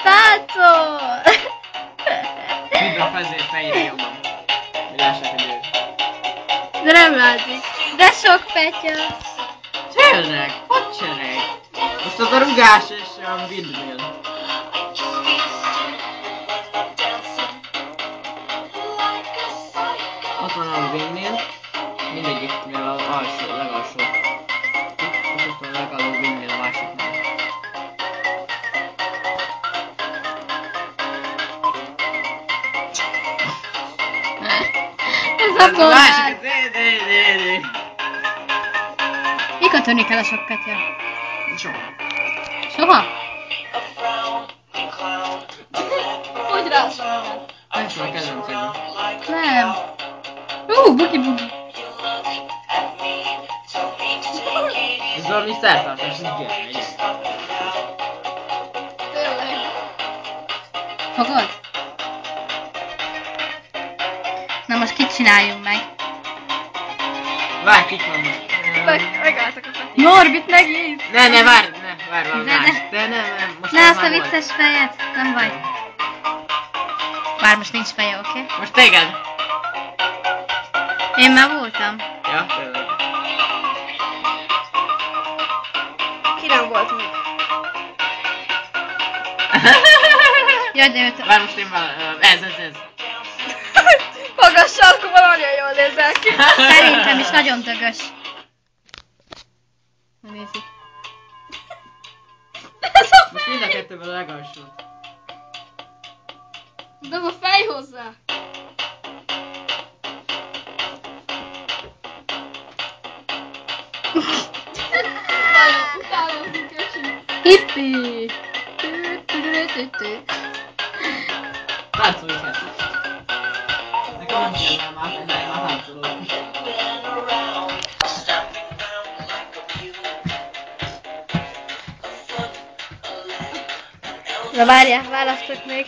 Táncol! Hidra fejére jobban. Hogy lássák, hogy ő. De nem látszik. De sok Petya. Tényleg? Hogy csereg? Most az a rugás és a windmill. Ott van a windmill. Mindegyiknél az alsó, legalsó. Ott van a legalsó windmill a másiknál. Ez a bolgár. De. Mikor tűnik el a sok Petya? Soha. Soha? Hogy rászol magad? Nem soha kedvencem. Nem. Buki. Ez valami szertartás, ez igen. Tényleg. Fogod? Na most kit csináljunk meg? Várj, kik van most? Megálltak a Petya. Norbit megint! Ne, várj valami De- más. De nem, most Ne ez azt a már volt. vicces fejet, nem baj. Bár most nincs feje, oké? Most téged? Én már voltam. Ja, tényleg. Ki nem volt még? Jaj, de őt... Várj, most én már... Ez. Magas sarkúval nagyon jól nézel ki. Szerintem is nagyon dögös. Nézzük. Most mind a kettőből a legalsó. De a fej hozzá. Utálom, köcsi. Hippi! Táncolj kell. Nekem nem kell már táncolok. Na várjál, választok még.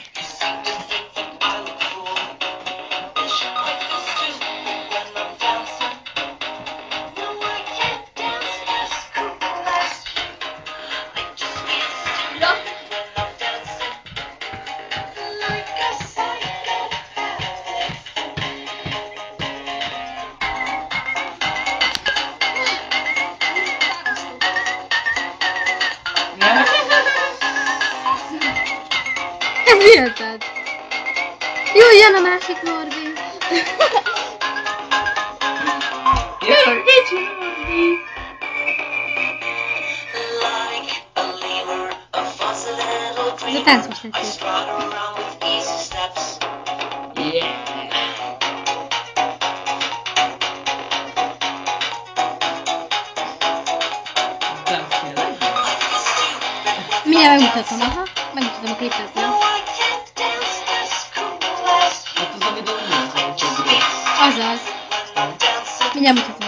Ja. Ez hiheted. Jó, jön a másik Norbi. Jön, kicsi Norbi! Ez a tánc most tetszik. Yeah! Mindjárt megmutatom, aha. Megmutatom a klipet, jó? Hát az a videó nem az, hogy Azaz. Mindjárt mutatom.